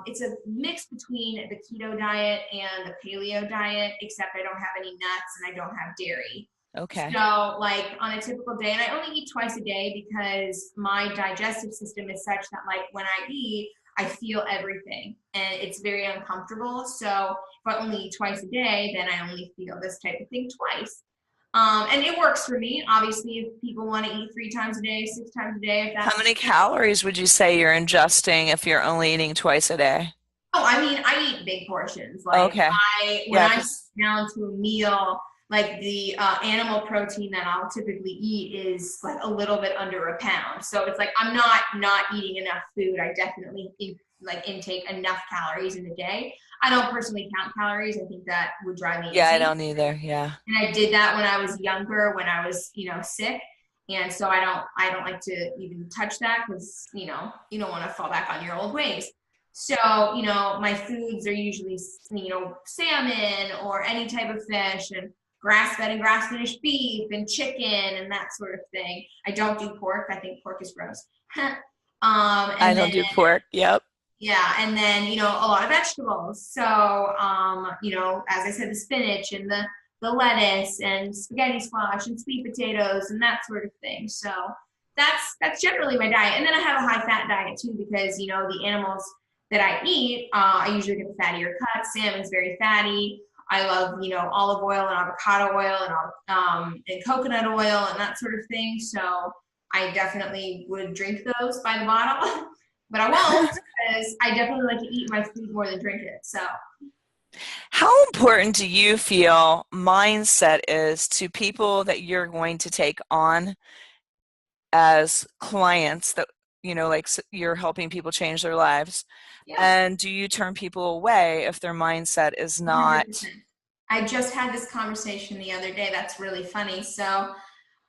it's a mix between the keto diet and the paleo diet, except I don't have any nuts and I don't have dairy. Okay. So, like, on a typical day, and I only eat twice a day because my digestive system is such that, like, when I eat, I feel everything and it's very uncomfortable. So, if I only eat twice a day, then I only feel this type of thing twice. And it works for me. Obviously, if people want to eat 3 times a day, 6 times a day, if How that's, many calories would you say you're ingesting if you're only eating twice a day? oh, I mean, I eat big portions. Like Okay. when Yeah, I sit because down to a meal, like the animal protein that I'll typically eat is like a little bit under a pound. So it's like I'm not eating enough food. I definitely like intake enough calories in a day. I don't personally count calories. I think that would drive me yeah, I insane. don't either. Yeah. And I did that when I was younger, when I was, sick. And so I don't like to even touch that because, you don't want to fall back on your old ways. So, my foods are usually, salmon or any type of fish and grass-fed and grass-finished beef and chicken and that sort of thing. I don't do pork. I think pork is gross. I And then don't do pork. Yep. yeah, and then a lot of vegetables. So as I said, the spinach and the lettuce and spaghetti squash and sweet potatoes and that sort of thing. So that's generally my diet. And then I have a high fat diet too because the animals that I eat, I usually get the fattier cuts. Salmon's very fatty. I love olive oil and avocado oil and coconut oil and that sort of thing. So I definitely would drink those by the bottle, but I won't because I definitely like to eat my food more than drink it. So How important do you feel mindset is to people that you're going to take on as clients that, like you're helping people change their lives? yeah, And do you turn people away if their mindset is not? 100%. I just had this conversation the other day. That's really funny. So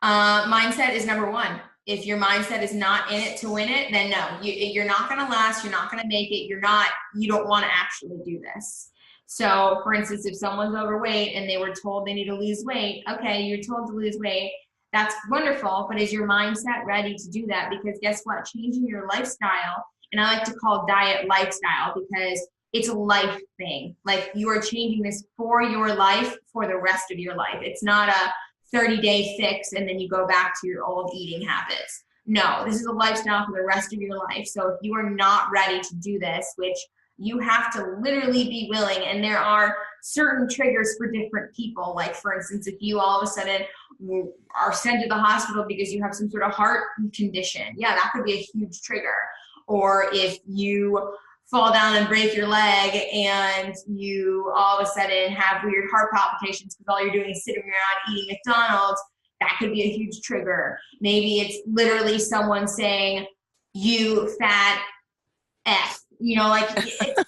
mindset is number one. If your mindset is not in it to win it, then no, you're not going to last. You're not going to make it. You don't want to actually do this. So for instance, if someone's overweight and they were told they need to lose weight, okay, you're told to lose weight. That's wonderful. But is your mindset ready to do that? Because guess what? Changing your lifestyle, and I like to call diet lifestyle because it's a life thing. Like you are changing this for your life for the rest of your life. It's not a 30-day fix and then you go back to your old eating habits. No, this is a lifestyle for the rest of your life. So if you are not ready to do this, which you have to literally be willing, and there are certain triggers for different people. Like for instance, if you all of a sudden are sent to the hospital because you have some sort of heart condition, yeah, that could be a huge trigger. Or if you fall down and break your leg and you all of a sudden have weird heart palpitations because all you're doing is sitting around eating McDonald's, that could be a huge trigger. Maybe it's literally someone saying, you fat F, like it's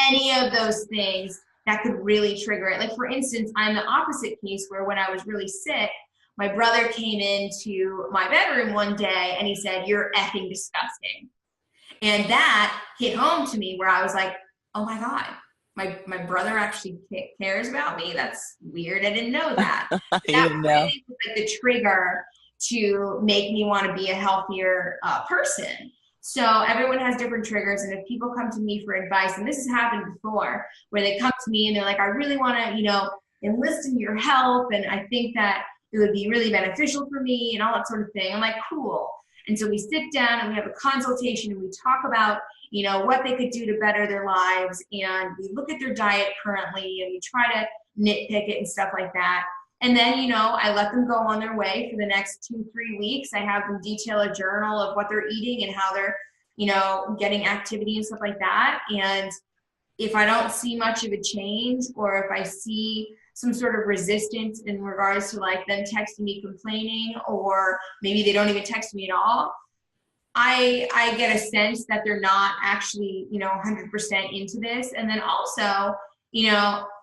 any of those things that could really trigger it. Like for instance, I'm the opposite case where when I was really sick, my brother came into my bedroom one day and he said, "You're effing disgusting." And that hit home to me where I was like, oh my God, my brother actually cares about me. That's weird. I didn't know that. You That didn't know. really was like the trigger to make me want to be a healthier person. So everyone has different triggers. And if people come to me for advice, and this has happened before, where they come to me and they're like, I really want to, enlist in your help. And I think that it would be really beneficial for me and all that sort of thing. I'm like, cool. And so we sit down and we have a consultation and we talk about, what they could do to better their lives. And we look at their diet currently and we try to nitpick it and stuff like that. And then, I let them go on their way for the next 2-3 weeks. I have them detail a journal of what they're eating and how they're, getting activity and stuff like that. And if I don't see much of a change, or if I see some sort of resistance in regards to like them texting me complaining, or maybe they don't even text me at all, I get a sense that they're not actually 100% into this. And then also,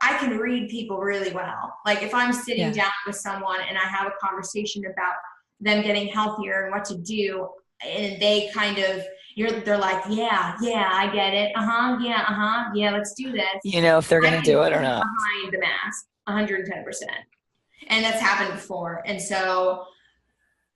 I can read people really well. Like if I'm sitting Yeah. down with someone and I have a conversation about them getting healthier and what to do, and they kind of they're like, yeah, I get it. Yeah, let's do this. You know if they're I going to can do it or get not. behind the mask 110%. And that's happened before. And so,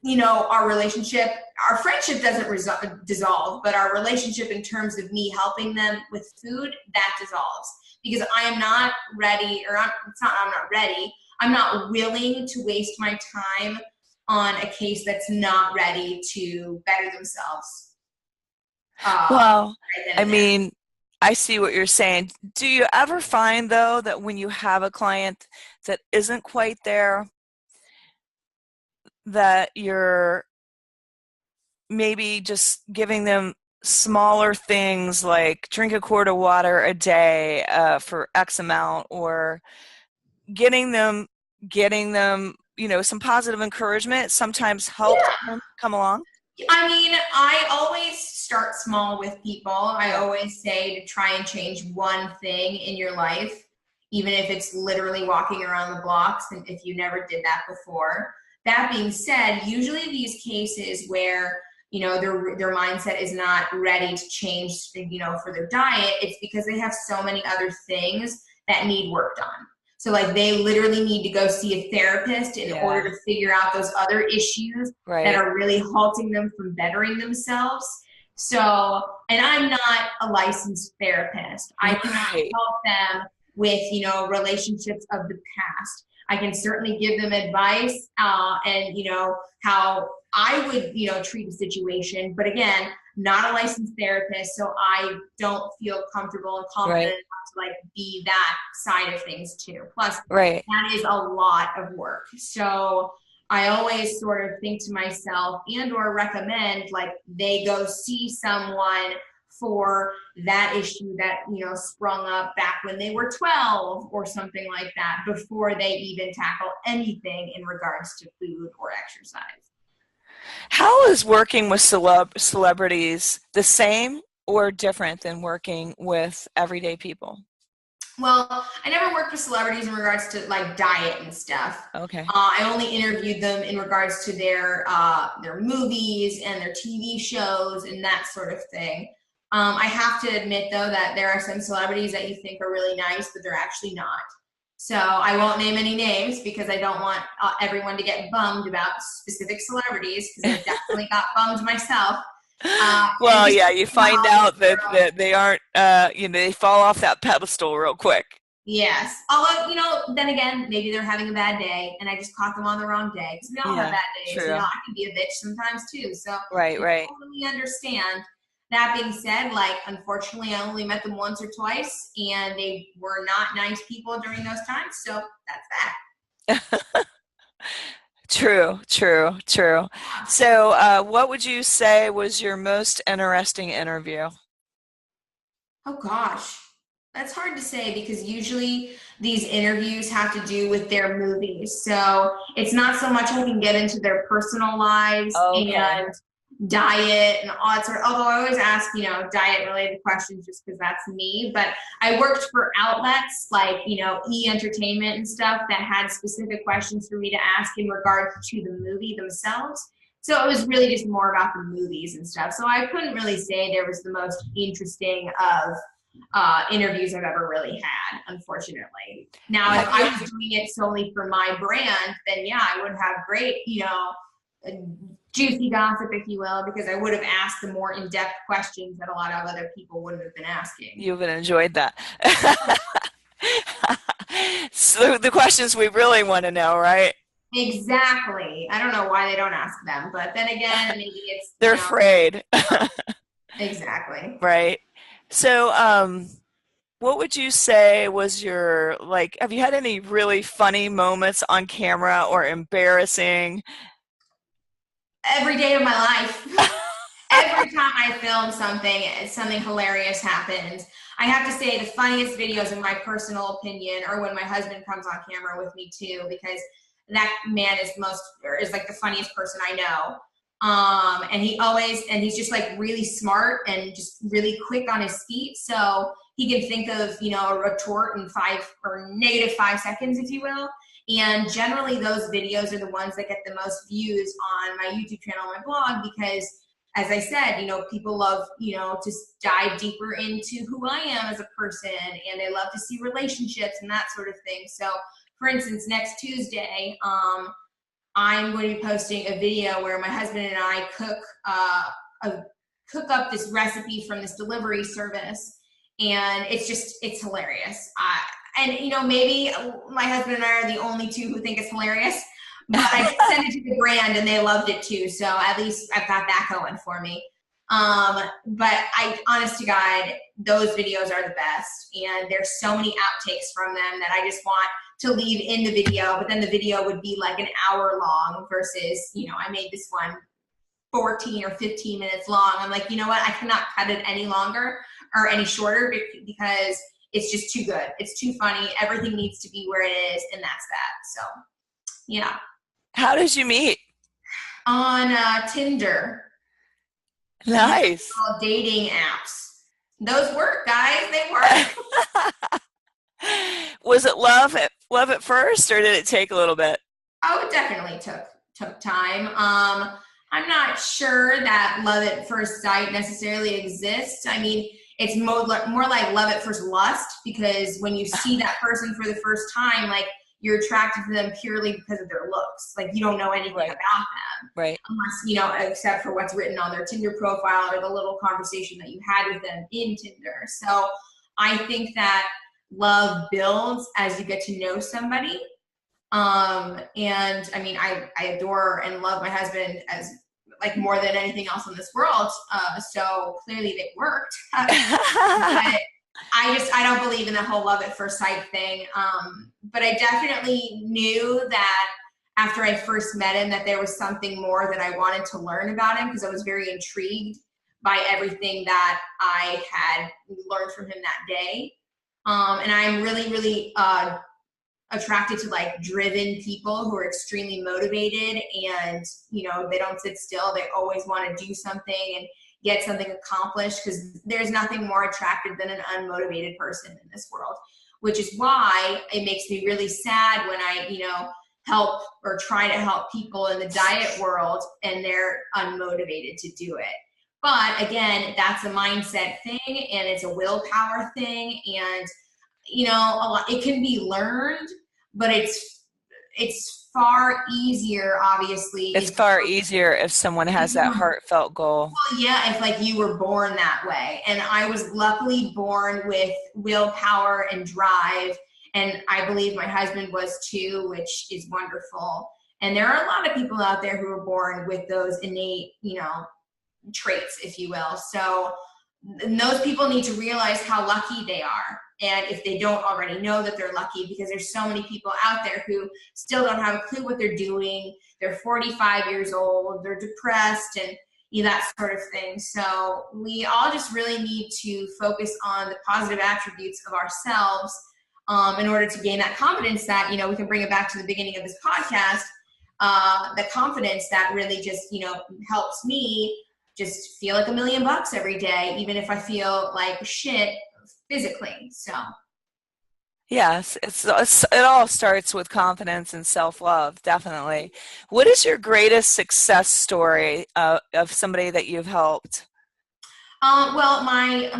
our relationship, our friendship doesn't dissolve, but our relationship in terms of me helping them with food, that dissolves because I am not ready, or it's not I'm not ready. I'm not willing to waste my time on a case that's not ready to better themselves. Well, Right then I and there. mean, I see what you're saying. Do you ever find though that when you have a client that isn't quite there, that you're maybe just giving them smaller things like drink a quart of water a day for X amount, or getting them some positive encouragement sometimes helps Yeah. them come along. I mean, I always start small with people. I Yeah. always say to try and change one thing in your life, even if it's literally walking around the blocks, and if you never did that before. That being said, usually these cases where their mindset is not ready to change, for their diet, it's because they have so many other things that need work done. So like they literally need to go see a therapist in order Yeah. to figure out those other issues that Right. are really halting them from bettering themselves. So, and I'm not a licensed therapist. I cannot Right. help them with, relationships of the past. I can certainly give them advice, and, how I would, treat a situation. But again, not a licensed therapist. So I don't feel comfortable and confident Right. enough to like be that side of things too. Plus, Right. that is a lot of work. So I always sort of think to myself and or recommend like they go see someone for that issue that sprung up back when they were 12 or something like that before they even tackle anything in regards to food or exercise. How is working with celebrities the same or different than working with everyday people? Well, I never worked with celebrities in regards to like diet and stuff. Okay. I only interviewed them in regards to their movies and their TV shows and that sort of thing. I have to admit though that there are some celebrities that you think are really nice, but they're actually not. So I won't name any names because I don't want everyone to get bummed about specific celebrities because I've definitely got bummed myself. And Well, just yeah, you in the find Hollywood out that, world. that they aren't, they fall off that pedestal real quick. Yes. Although, then again, maybe they're having a bad day and I just caught them on the wrong day. Because we all have Yeah, bad days. true. I can be a bitch sometimes too. So Right, I right. totally understand. That being said, like, unfortunately, I only met them once or twice and they were not nice people during those times. So that's that. True, true, true. So, what would you say was your most interesting interview? Oh gosh. That's hard to say because usually these interviews have to do with their movies. So it's not so much I can get into their personal lives Okay. and diet and all that sort of, although I always ask, diet related questions just because that's me. But I worked for outlets like, E Entertainment and stuff that had specific questions for me to ask in regards to the movie themselves. So it was really just more about the movies and stuff. So I couldn't really say there was the most interesting of interviews I've ever really had, unfortunately. Now, if Have I you was doing it solely for my brand, then yeah, I would have great, juicy gossip, if you will, because I would have asked the more in-depth questions that a lot of other people wouldn't have been asking. you've enjoyed that? So the questions we really want to know, right? Exactly. I don't know why they don't ask them, but then again, maybe it's, They're afraid, exactly. right? So, what would you say was your, like, have you had any really funny moments on camera or embarrassing? Every day of my life. Every time I film something, something hilarious happens. I have to say the funniest videos, in my personal opinion, are when my husband comes on camera with me too, because that man is like the funniest person I know. And he's just like really smart and just really quick on his feet. So he can think of, a retort in 5 or -5 seconds, if you will. And generally those videos are the ones that get the most views on my YouTube channel and my blog because as I said, people love, to dive deeper into who I am as a person and they love to see relationships and that sort of thing. So for instance, next Tuesday, I'm going to be posting a video where my husband and I cook up this recipe from this delivery service. And it's hilarious. And maybe my husband and I are the only two who think it's hilarious. But I did send it to the brand and they loved it too. So at least I've got that going for me. But honest to God, those videos are the best. And there's so many outtakes from them that I just want to leave in the video, but then the video would be like an hour long versus, I made this one 14 or 15 minutes long. I'm like, you know what? I cannot cut it any longer or any shorter because it's just too good. It's too funny. Everything needs to be where it is, and that's that. So, yeah. How did you meet? On Tinder and Nice. dating apps. Those work, guys. They work. Was it love at first, or did it take a little bit? Oh, it definitely took time. I'm not sure that love at first sight necessarily exists. I mean, it's more like love at first lust, because when you see that person for the first time, like, you're attracted to them purely because of their looks. Like, you don't know anything Right. about them. Right. Unless, except for what's written on their Tinder profile or the little conversation that you had with them in Tinder. So I think that love builds as you get to know somebody. And I mean, I adore and love my husband as like more than anything else in this world. So clearly it worked. But I don't believe in the whole love at first sight thing. But I definitely knew that after I first met him that there was something more that I wanted to learn about him, because I was very intrigued by everything that I had learned from him that day. And I'm really, really attracted to like driven people who are extremely motivated, and they don't sit still. They always want to do something and get something accomplished, because there's nothing more attractive than an unmotivated person in this world, which is why it makes me really sad when I help or try to help people in the diet world and they're unmotivated to do it. But again, that's a mindset thing, and it's a willpower thing, and it can be learned, but it's far easier, obviously. It's far easier if someone has that heartfelt goal. Well, yeah, if like you were born that way. And I was luckily born with willpower and drive, and I believe my husband was too, which is wonderful. And there are a lot of people out there who are born with those innate, traits, if you will. So those people need to realize how lucky they are. And if they don't already know that they're lucky, because there's so many people out there who still don't have a clue what they're doing. They're 45 years old, they're depressed, and that sort of thing. So we all just really need to focus on the positive attributes of ourselves in order to gain that confidence that, we can bring it back to the beginning of this podcast, the confidence that really just, helps me just feel like $1 million every day, even if I feel like shit physically. So Yes, it all starts with confidence and self-love, definitely. What is your greatest success story of somebody that you've helped? Well, my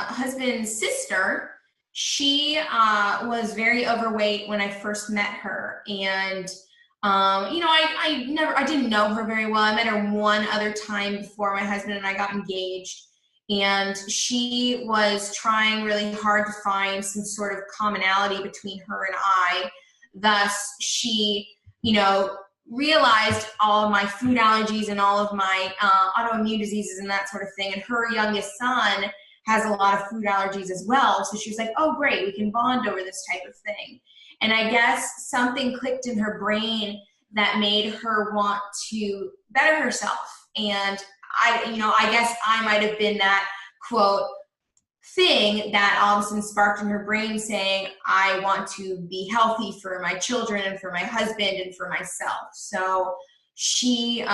husband's sister, she was very overweight when I first met her, and I didn't know her very well. I met her one other time before my husband and I got engaged, and she was trying really hard to find some sort of commonality between her and I. Thus, she, realized all of my food allergies and all of my autoimmune diseases and that sort of thing. And her youngest son has a lot of food allergies as well. So she was like, oh, great, we can bond over this type of thing. And I guess something clicked in her brain that made her want to better herself. And I guess I might have been that quote thing that all of a sudden sparked in her brain saying, I want to be healthy for my children and for my husband and for myself. So she,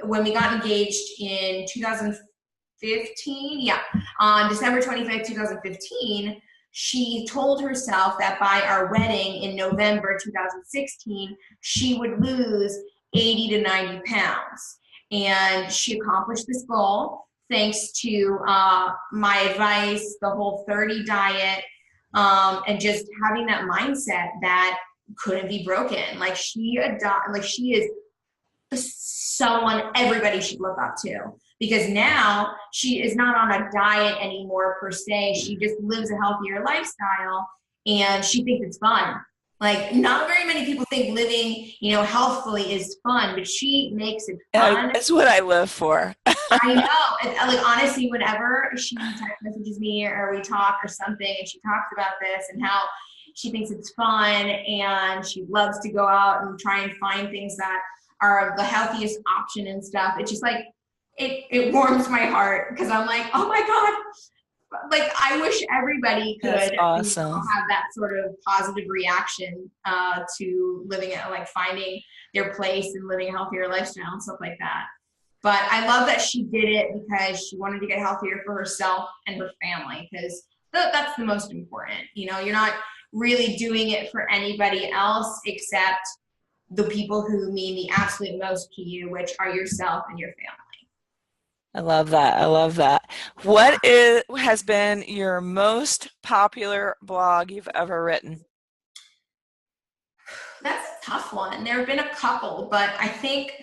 when we got engaged in 2015, on December 25th, 2015, she told herself that by our wedding in November 2016, she would lose 80 to 90 pounds. And she accomplished this goal thanks to my advice, the whole 30 diet, and just having that mindset that couldn't be broken. Like she is someone everybody should look up to, because now she is not on a diet anymore per se. She just lives a healthier lifestyle, and she thinks it's fun. Like, not very many people think living, healthfully is fun, but she makes it fun. That's what I live for. I know. And, like, honestly, whenever she text messages me or we talk or something, and she talks about this and how, She thinks it's fun, and she loves to go out and try and find things that are the healthiest option and stuff. It's just like it warms my heart because I'm like, oh my God, like I wish everybody That's could awesome. have that sort of positive reaction to living it, like finding their place and living a healthier lifestyle and stuff like that. But I love that she did it because she wanted to get healthier for herself and her family, because that's the most important. You're not really doing it for anybody else except the people who mean the absolute most to you, which are yourself and your family. I love that. I love that. What is has been your most popular blog you've ever written? That's a tough one. There have been a couple, but I think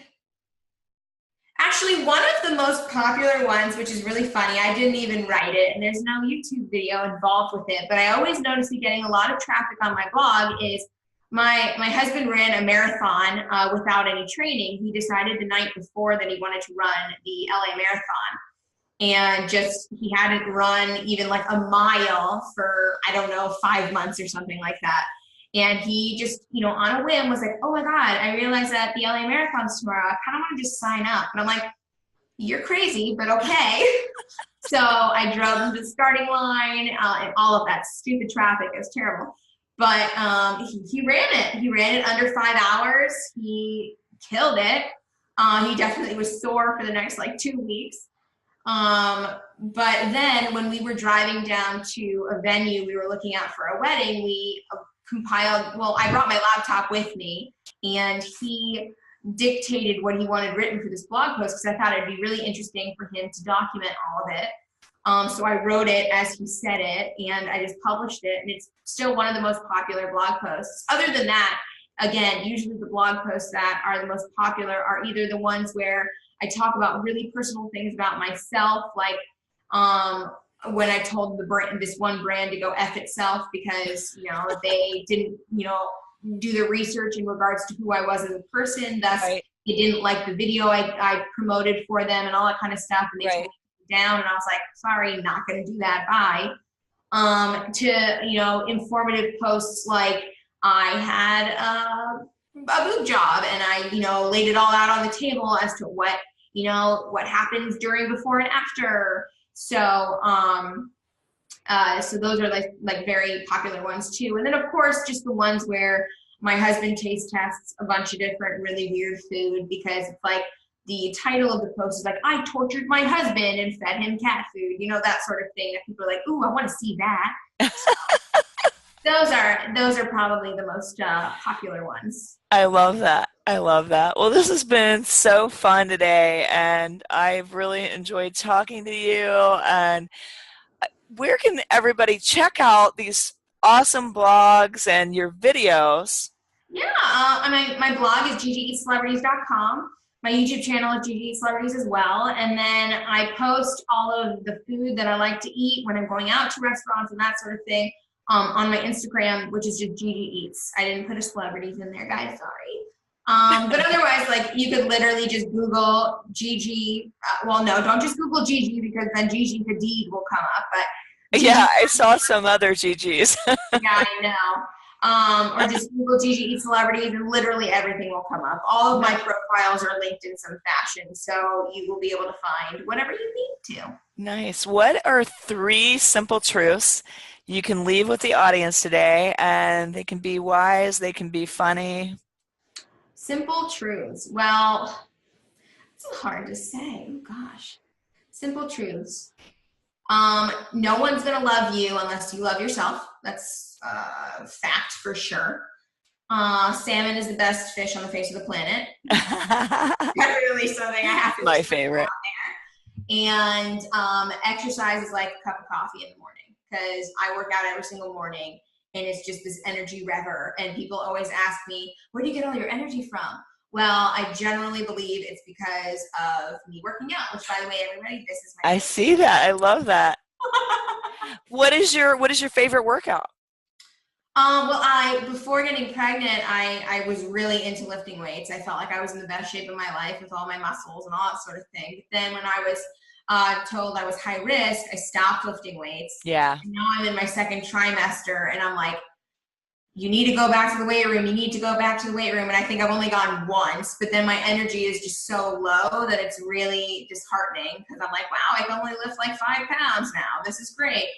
actually one of the most popular ones, which is really funny, I didn't even write it, and there's no YouTube video involved with it, but I always notice me getting a lot of traffic on my blog is my husband ran a marathon without any training. He decided the night before that he wanted to run the LA Marathon, and just he hadn't run even like a mile for, I don't know, 5 months or something like that. And he just, on a whim was like, oh my God, I realized that the LA Marathon's tomorrow. I kind of want to just sign up. And I'm like, you're crazy, but okay. So I drove him to the starting line and all of that stupid traffic. It was terrible. But he ran it. He ran it under 5 hours. He killed it. He definitely was sore for the next like 2 weeks. But then when we were driving down to a venue we were looking at for a wedding, we compiled, well, I brought my laptop with me, and he dictated what he wanted written for this blog post because I thought it'd be really interesting for him to document all of it. So I wrote it as he said it, and I just published it, and it's still one of the most popular blog posts. Other than that, again, usually the blog posts that are the most popular are either the ones where I talk about really personal things about myself, like when I told this one brand to go F itself because, they didn't, do the research in regards to who I was as a person. Thus, Right, they didn't like the video I promoted for them and all that kind of stuff. And they told right. me down, and I was like, sorry, not going to do that. Bye. To, informative posts like I had a boob job, and I, laid it all out on the table as to what happens during, before, and after. So, so those are like very popular ones too. And then of course, just the ones where my husband taste tests a bunch of different really weird food, because it's like the title of the post is like, I tortured my husband and fed him cat food, that sort of thing that people are like, ooh, I want to see that. So those are probably the most popular ones. I love that. I love that. Well, this has been so fun today, and I've really enjoyed talking to you. And where can everybody check out these awesome blogs and your videos? Yeah, my blog is GIGIEatCelebrities.com. My YouTube channel is GIGI Celebrities as well. And then I post all of the food that I like to eat when I'm going out to restaurants and that sort of thing on my Instagram, which is just GIGI Eats. I didn't put a celebrities in there, guys. Sorry. But otherwise, like, you could literally just Google GIGI. Well, no, don't just Google GIGI, because then GIGI Hadid will come up. But Yeah, GIGI, I saw some other GGs. yeah, I know. Or just Google GIGI Eat Celebrities, and literally everything will come up. All of my profiles are linked in some fashion, so you will be able to find whatever you need to. Nice. What are three simple truths you can leave with the audience today? And they can be wise, they can be funny. Simple truths. Well, it's hard to say. Oh, gosh. Simple truths. No one's going to love you unless you love yourself. That's fact for sure. Salmon is the best fish on the face of the planet. That's really something I have to My just put favorite. out there. And exercise is like a cup of coffee in the morning, because I work out every single morning, and it's just this energy rever. And people always ask me, where do you get all your energy from? Well, I generally believe it's because of me working out, which, by the way, everybody, this is my I see that. I love that. What is your favorite workout? Well, before getting pregnant, I was really into lifting weights. I felt like I was in the best shape of my life with all my muscles and all that sort of thing. But then when I was told I was high risk, I stopped lifting weights. Yeah. And now I'm in my second trimester, and I'm like, you need to go back to the weight room. You need to go back to the weight room. And I think I've only gone once, but then my energy is just so low that it's really disheartening because I'm like, wow, I can only lift like 5 pounds now. This is great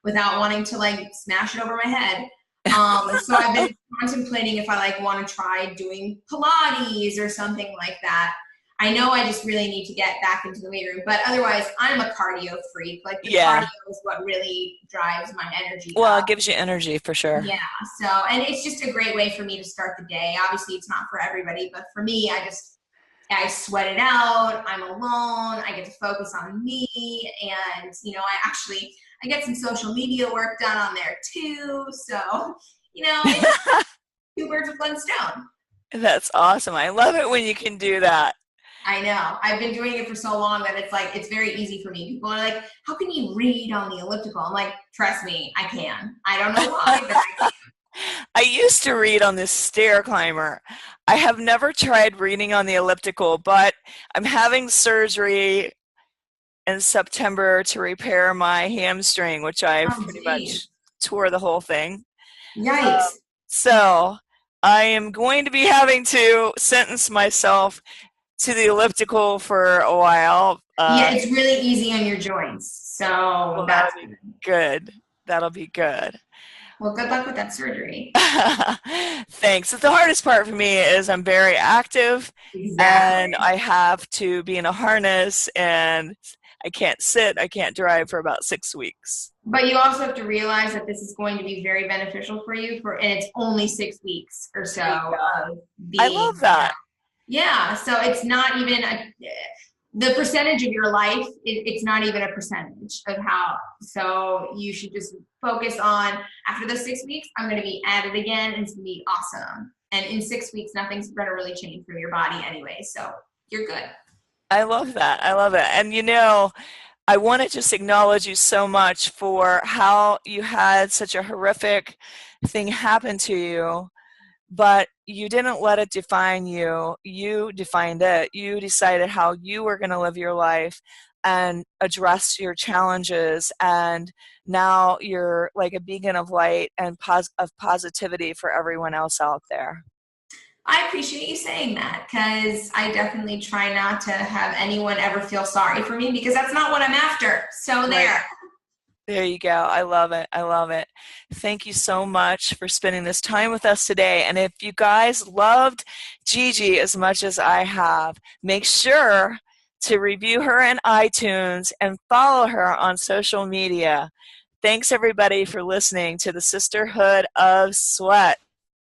without wanting to like smash it over my head. So I've been contemplating if I like want to try doing Pilates or something like that. I know I just really need to get back into the weight room, but otherwise I'm a cardio freak. Like the cardio Yeah. is what really drives my energy Well, it up. gives you energy for sure. Yeah. So, and it's just a great way for me to start the day. Obviously, it's not for everybody, but for me, I sweat it out. I'm alone. I get to focus on me, and I get some social media work done on there too. So, it's two birds with one stone. That's awesome. I love it when you can do that. I know. I've been doing it for so long that it's like it's very easy for me. People are like, "How can you read on the elliptical?" I'm like, "Trust me, I can." I don't know why, but I can. I used to read on this stair climber. I have never tried reading on the elliptical, but I'm having surgery in September to repair my hamstring, which I've Oh, pretty geez. much tore the whole thing. Yikes. So I am going to be having to sentence myself to the elliptical for a while. Yeah, it's really easy on your joints. So Well, that'll that's be good. good. That'll be good. Well, good luck with that surgery. Thanks. The hardest part for me is I'm very active and Exactly. I have to be in a harness and I can't sit, I can't drive for about 6 weeks. But you also have to realize that this is going to be very beneficial for you and it's only 6 weeks or There you so go. of I love being, that. yeah. So it's not even the percentage of your life. It's not even a percentage of how. So you should just focus on after those 6 weeks, I'm going to be at it again and it's going to be awesome. And in 6 weeks, nothing's going to really change for your body anyway. So you're good. I love that. I love it. And I want to just acknowledge you so much for how you had such a horrific thing happen to you, but you didn't let it define you. You defined it. You decided how you were going to live your life and address your challenges. And now you're like a beacon of light and of positivity for everyone else out there. I appreciate you saying that because I definitely try not to have anyone ever feel sorry for me because that's not what I'm after. So Right. there. There you go. I love it. I love it. Thank you so much for spending this time with us today. And if you guys loved Gigi as much as I have, make sure to review her in iTunes and follow her on social media. Thanks everybody for listening to the Sisterhood of Sweat.